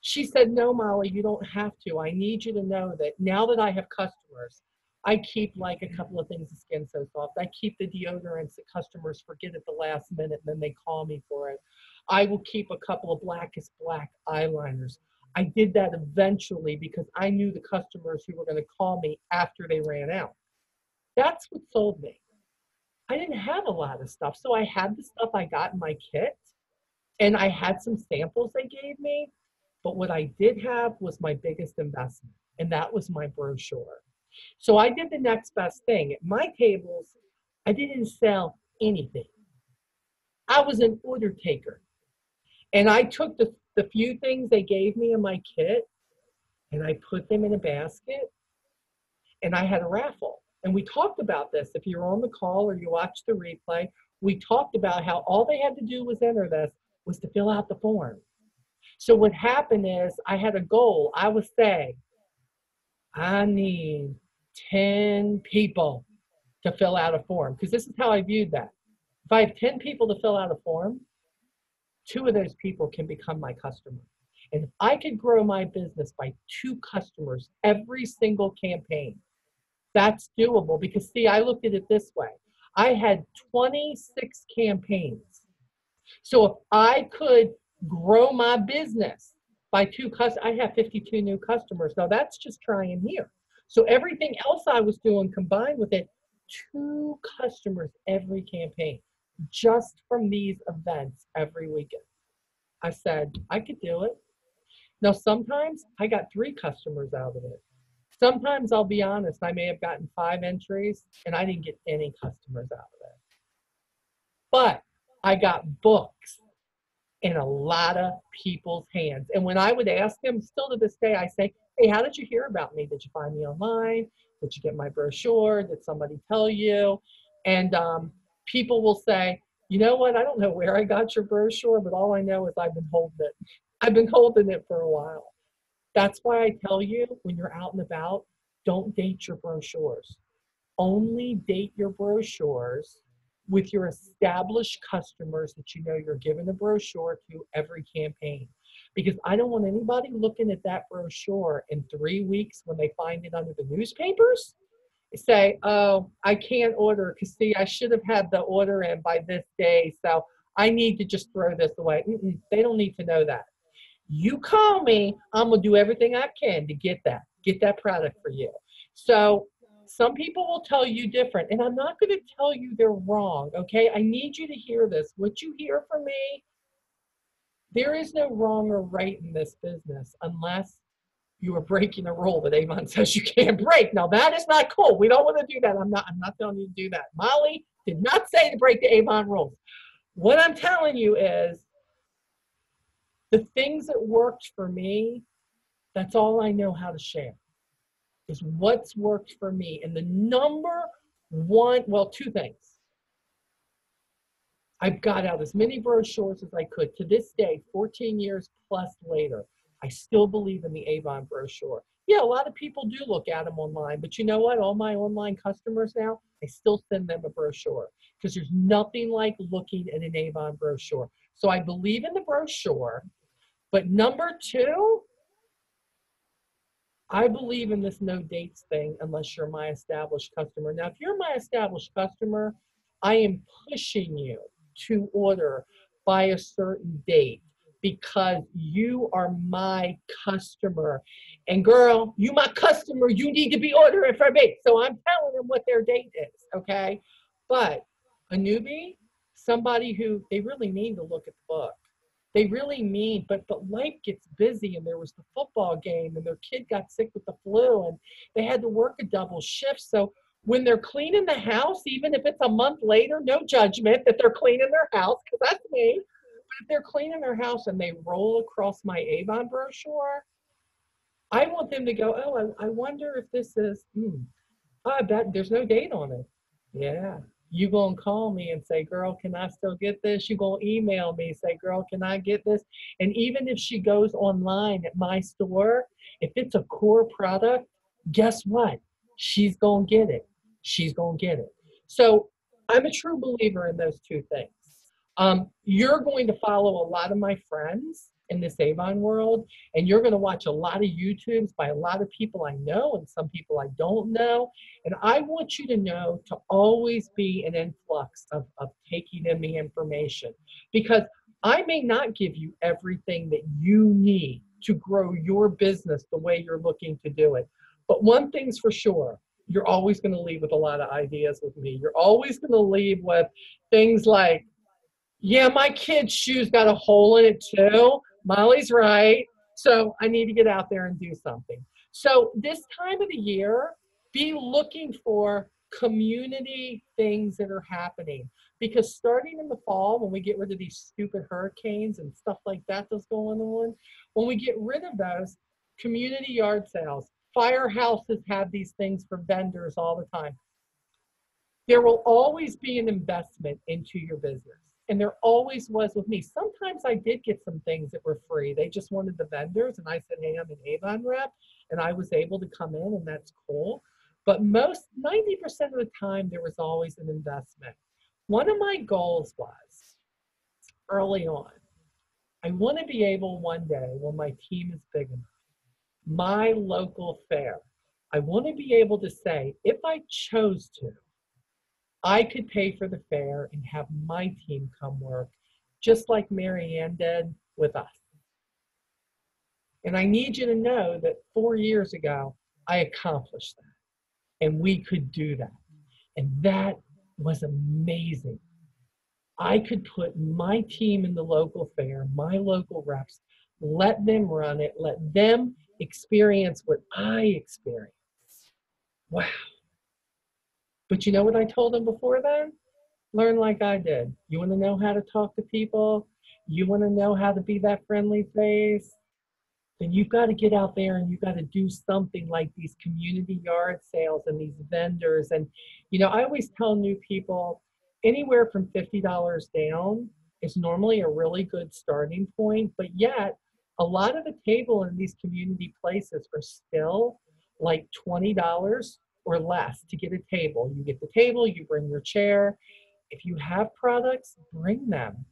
[SPEAKER 1] She said, no, Molly, you don't have to. I need you to know that now that I have customers, I keep like a couple of things of Skin So Soft. I keep the deodorants that customers forget at the last minute and then they call me for it. I will keep a couple of Blackest Black eyeliners. I did that eventually because I knew the customers who were going to call me after they ran out. That's what sold me. I didn't have a lot of stuff. So I had the stuff I got in my kit and I had some samples they gave me. But what I did have was my biggest investment, and that was my brochure. So I did the next best thing. At my tables, I didn't sell anything. I was an order taker. And I took the few things they gave me in my kit and I put them in a basket and I had a raffle. And we talked about this. If you're on the call or you watch the replay, we talked about how all they had to do was enter this, was to fill out the form. So what happened is I had a goal. I would say, I need 10 people to fill out a form, because this is how I viewed that. If I have 10 people to fill out a form, 2 of those people can become my customer. And if I could grow my business by 2 customers every single campaign, that's doable. Because see, I looked at it this way. I had 26 campaigns. So if I could grow my business by 2 customers, I have 52 new customers. Now that's just trying here. So everything else I was doing combined with it, 2 customers every campaign, just from these events every weekend. I said, I could do it. Now, sometimes I got 3 customers out of it. Sometimes, I'll be honest, I may have gotten 5 entries and I didn't get any customers out of it. But I got books in a lot of people's hands. And when I would ask them, still to this day, I say, hey, how did you hear about me? Did you find me online? Did you get my brochure? Did somebody tell you? And people will say, you know what? I don't know where I got your brochure, but all I know is I've been holding it. I've been holding it for a while. That's why I tell you, when you're out and about, don't date your brochures. Only date your brochures with your established customers that you know you're giving a brochure to every campaign. Because I don't want anybody looking at that brochure in 3 weeks when they find it under the newspapers, say, oh, I can't order because see, I should have had the order in by this day, so I need to just throw this away. They don't need to know that. You call me, I'm gonna do everything I can to get that product for you. So some people will tell you different, and I'm not going to tell you they're wrong, okay? I need you to hear this. What you hear from me, there is no wrong or right in this business unless you are breaking a rule that Avon says you can't break. Now, that is not cool. We don't want to do that. I'm not telling you to do that. Molly did not say to break the Avon rules. What I'm telling you is the things that worked for me, that's all I know how to share. Is what's worked for me. And the number one, well, 2 things. I've got out as many brochures as I could. To this day, 14 years plus later, I still believe in the Avon brochure. Yeah, a lot of people do look at them online, but you know what? All my online customers now, I still send them a brochure because there's nothing like looking at an Avon brochure. So I believe in the brochure, but number 2, I believe in this no dates thing unless you're my established customer. Now, if you're my established customer, I am pushing you to order by a certain date because you are my customer. And girl, you my customer, you need to be ordering for me. So I'm telling them what their date is, okay? But a newbie, somebody who they really need to look at the book. They really mean, but life gets busy, and there was the football game, and their kid got sick with the flu, and they had to work a double shift. So when they're cleaning the house, even if it's a month later, no judgment that they're cleaning their house, because that's me. But if they're cleaning their house and they roll across my Avon brochure, I want them to go, oh, I wonder if this is, I bet there's no date on it. Yeah. You gonna call me and say, girl, can I still get this? You gonna email me, say, girl, can I get this? And even if she goes online at my store, if it's a core product, guess what? She's gonna get it. She's gonna get it. So I'm a true believer in those 2 things. You're going to follow a lot of my friends in this Avon world, and you're going to watch a lot of YouTubes by a lot of people I know and some people I don't know. And I want you to know to always be an influx of taking in the information, because I may not give you everything that you need to grow your business the way you're looking to do it. But one thing's for sure, you're always going to leave with a lot of ideas with me. You're always going to leave with things like, yeah, my kid's shoes got a hole in it too. Molly's right. So I need to get out there and do something. So this time of the year, be looking for community things that are happening. Because starting in the fall, when we get rid of these stupid hurricanes and stuff like that that's going on, when we get rid of those, community yard sales, firehouses have these things for vendors all the time. There will always be an investment into your business. And there always was with me. Sometimes I did get some things that were free. They just wanted the vendors. And I said, hey, I'm an Avon rep. And I was able to come in, and that's cool. But 90% of the time, there was always an investment. One of my goals was, early on, I want to be able one day, when my team is big enough, my local fair, I want to be able to say, if I chose to, I could pay for the fair and have my team come work, just like Mary Ann did with us. And I need you to know that 4 years ago, I accomplished that. And we could do that. And that was amazing. I could put my team in the local fair, my local reps, let them run it, let them experience what I experienced. Wow. But you know what I told them before then? Learn like I did. You want to know how to talk to people? You want to know how to be that friendly face? Then you've got to get out there and you've got to do something like these community yard sales and these vendors. And, you know, I always tell new people anywhere from $50 down is normally a really good starting point. But yet, a lot of the table in these community places are still like $20 or less to get a table. You get the table, you bring your chair. If you have products, bring them.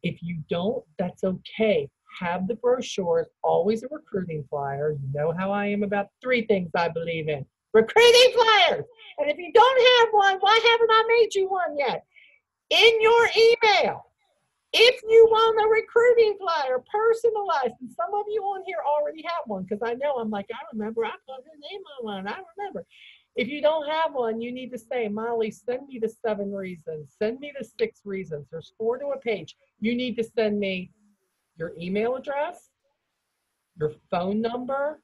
[SPEAKER 1] If you don't, that's okay. Have the brochures, always a recruiting flyer. You know how I am about 3 things I believe in. Recruiting flyers. And if you don't have one, why haven't I made you one yet? In your email, if you want a recruiting flyer, personalized, and some of you on here already have one, because I know, I'm like, I remember, I put her name on one, I remember. If you don't have one, you need to say, Molly, send me the 7 reasons. Send me the 6 reasons. There's 4 to a page. You need to send me your email address, your phone number,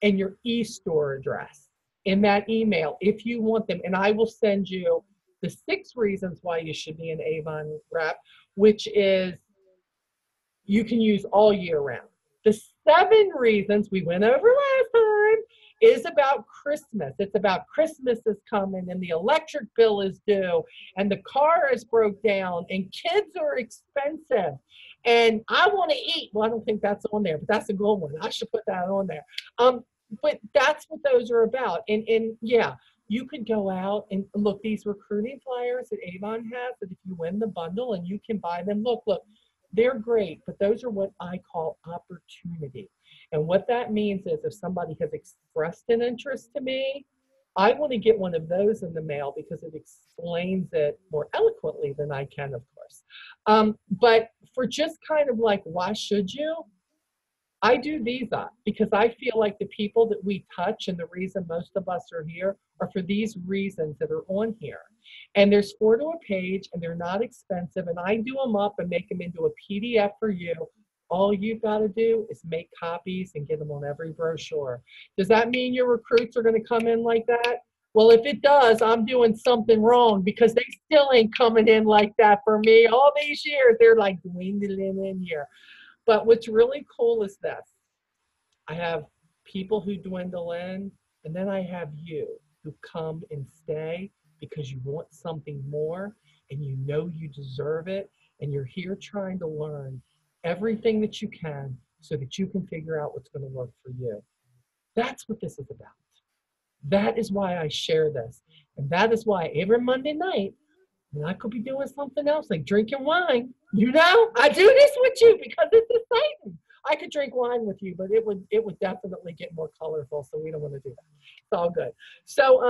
[SPEAKER 1] and your e-store address in that email if you want them. And I will send you the 6 reasons why you should be an Avon rep, which is you can use all year round. The 7 reasons we went over last time is about Christmas. It's about Christmas is coming and the electric bill is due and the car is broke down and kids are expensive and I want to eat. Well, I don't think that's on there, but that's a good one. I should put that on there. But that's what those are about. And yeah, you could go out and look, these recruiting flyers that Avon has, that if you win the bundle and you can buy them, look, they're great, but those are what I call opportunity. And what that means is if somebody has expressed an interest to me, I want to get one of those in the mail because it explains it more eloquently than I can, of course. But for just kind of like, why should you? I do these up because I feel like the people that we touch and the reason most of us are here are for these reasons that are on here. And there's 4 to a page and they're not expensive. And I do them up and make them into a PDF for you. All you've got to do is make copies and get them on every brochure. Does that mean your recruits are going to come in like that? Well, if it does, I'm doing something wrong because they still ain't coming in like that for me. All these years, they're like dwindling in here. But what's really cool is this. I have people who dwindle in, and then I have you who come and stay because you want something more and you know you deserve it, and you're here trying to learn everything that you can so that you can figure out what's going to work for you. That's what this is about. That is why I share this. And that is why every Monday night, and I could be doing something else like drinking wine. You know, I do this with you because it's exciting. I could drink wine with you, but it would definitely get more colorful. So we don't want to do that. It's all good. So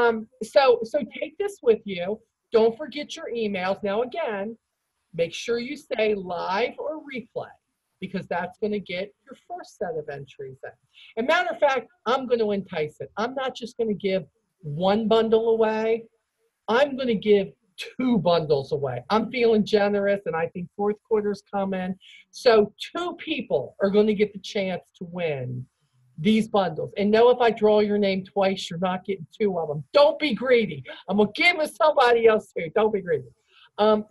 [SPEAKER 1] take this with you. Don't forget your emails. Now again, make sure you say live or replay because that's going to get your first set of entries in. And matter of fact, I'm going to entice it. I'm not just going to give one bundle away. I'm going to give 2 bundles away. I'm feeling generous, and I think fourth quarter's coming. So 2 people are going to get the chance to win these bundles. And know if I draw your name twice, you're not getting 2 of them. Don't be greedy. I'm going to give it to somebody else too. Don't be greedy.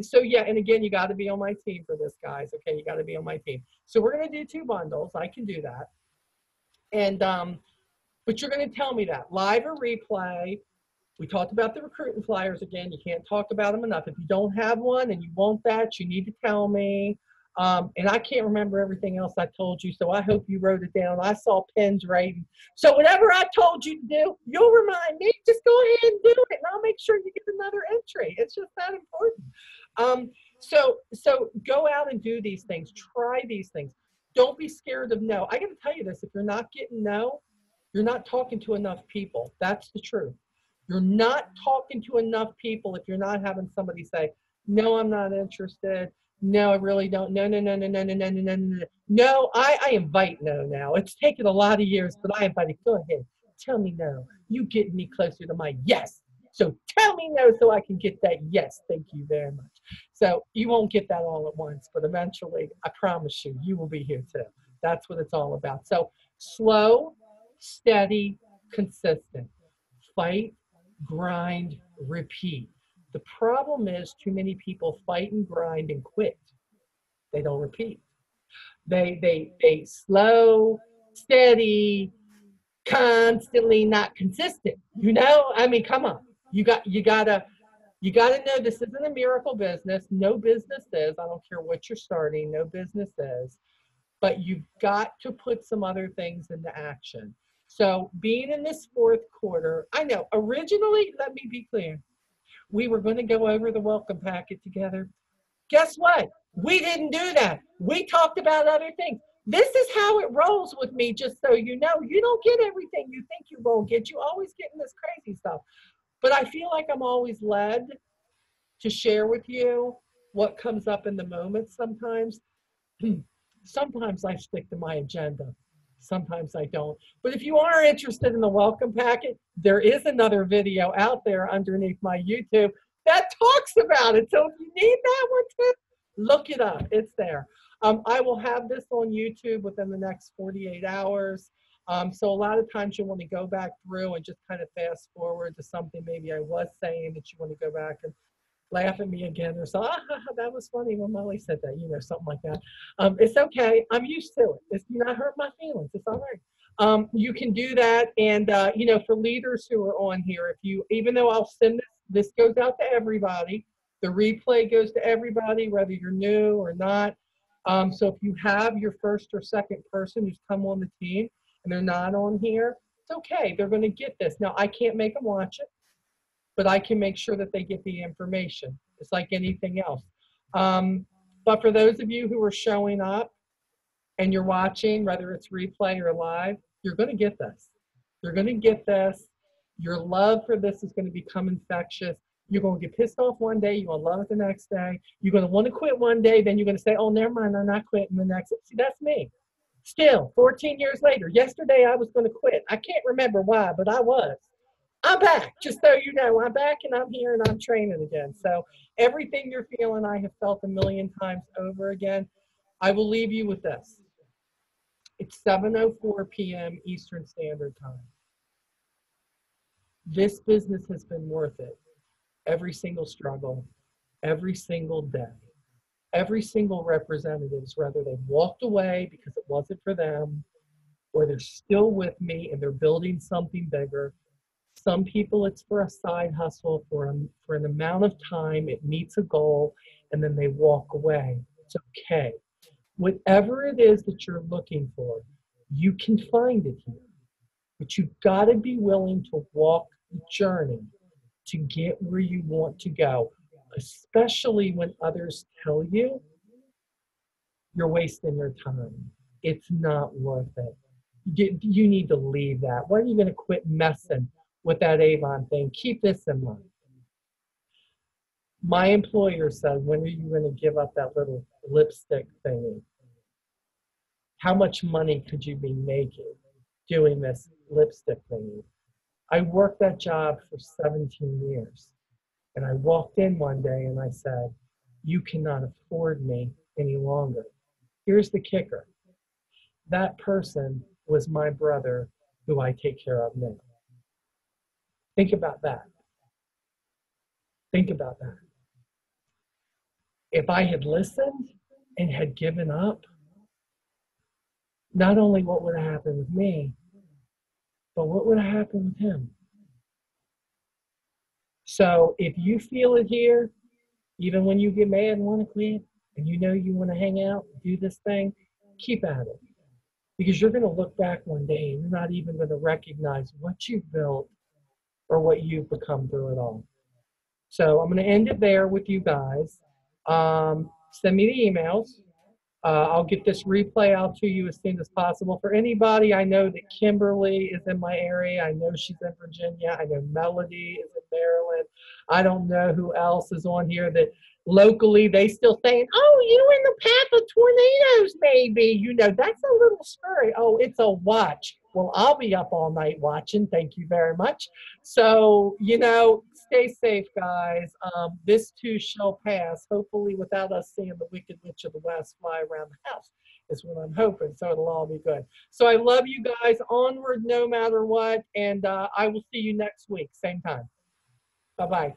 [SPEAKER 1] So yeah, and again, you got to be on my team for this, guys. Okay, you got to be on my team. So we're going to do 2 bundles. I can do that. And but you're going to tell me that live or replay. We talked about the recruiting flyers again. You can't talk about them enough. If you don't have one and you want that, you need to tell me. And I can't remember everything else I told you, so I hope you wrote it down. I saw pens writing. So whatever I told you to do, you'll remind me. Just go ahead and do it, and I'll make sure you get another entry. It's just that important. So go out and do these things. Try these things. Don't be scared of no. I got to tell you this. If you're not getting no, you're not talking to enough people. That's the truth. You're not talking to enough people if you're not having somebody say, no, I'm not interested. No, I really don't. No, no, no, no, no, no, no, no, no, no. No, I invite no now. It's taken a lot of years, but I invite it. Go ahead. Tell me no. You get me closer to my yes. So tell me no so I can get that yes. Thank you very much. So you won't get that all at once, but eventually, I promise you, you will be here too. That's what it's all about. So slow, steady, consistent. Fight, grind, repeat. The problem is too many people fight and grind and quit. They don't repeat. They slow, steady, constantly not consistent. You know, I mean, come on. You gotta know this isn't a miracle business. No business is. I don't care what you're starting. No business is. But you've got to put some other things into action. So being in this fourth quarter, I know originally, let me be clear, we were going to go over the welcome packet together. Guess what? We didn't do that. We talked about other things. This is how it rolls with me, just so you know. You don't get everything you think you won't get. You always get in this crazy stuff. But I feel like I'm always led to share with you what comes up in the moment sometimes. Sometimes I stick to my agenda. Sometimes I don't. But if you are interested in the welcome packet, there is another video out there underneath my YouTube that talks about it. So if you need that one too, look it up. It's there. I will have this on YouTube within the next 48 hours. So a lot of times you want to go back through and just kind of fast forward to something maybe I was saying that you want to go back and laugh at me again or so, that was funny when Molly said that, you know, something like that. It's okay. I'm used to it. It's not hurt my feelings. It's all right. You can do that. And, you know, for leaders who are on here, if you, even though I'll send this goes out to everybody, the replay goes to everybody, whether you're new or not. So if you have your first or second person who's come on the team and they're not on here, it's okay. They're going to get this. Now, I can't make them watch it, but I can make sure that they get the information. It's like anything else. But for those of you who are showing up and you're watching, whether it's replay or live, you're going to get this. You're going to get this. Your love for this is going to become infectious. You're going to get pissed off one day. You're going to love it the next day. You're going to want to quit one day. Then you're going to say, oh, never mind, I'm not quitting the next. See, that's me. Still, 14 years later, yesterday I was going to quit. I can't remember why, but I was. I'm back, just so you know. I'm back and I'm here and I'm training again. So everything you're feeling, I have felt a million times over again. I will leave you with this. It's 7:04 p.m. Eastern Standard Time. This business has been worth it. Every single struggle, every single day, every single representatives, whether they've walked away because it wasn't for them, or they're still with me and they're building something bigger. Some people, it's for a side hustle for an amount of time. It meets a goal, and then they walk away. It's okay. Whatever it is that you're looking for, you can find it here. But you've got to be willing to walk the journey to get where you want to go, especially when others tell you you're wasting your time. It's not worth it. You need to leave that. When are you going to quit messing with that Avon thing? Keep this in mind. My employer said, when are you going to give up that little lipstick thingy? How much money could you be making doing this lipstick thingy? I worked that job for 17 years. And I walked in one day and I said, you cannot afford me any longer. Here's the kicker. That person was my brother who I take care of now. Think about that. Think about that. If I had listened and had given up, not only what would have happened with me, but what would have happened with him? So if you feel it here, even when you get mad and want to quit, and you know you want to hang out, do this thing, keep at it. Because you're going to look back one day and you're not even going to recognize what you've built or what you've become through it all. So I'm going to end it there with you guys. Send me the emails. I'll get this replay out to you as soon as possible. For anybody, I know that Kimberly is in my area. I know she's in Virginia. I know Melody is in Maryland. I don't know who else is on here that locally they still saying, oh, you're in the path of tornadoes, maybe. You know, that's a little scary. Oh, it's a watch. Well, I'll be up all night watching. Thank you very much. So, you know, stay safe, guys. This too shall pass, hopefully without us seeing the Wicked Witch of the West fly around the house is what I'm hoping. So it'll all be good. So I love you guys. Onward no matter what. And I will see you next week, same time. Bye-bye.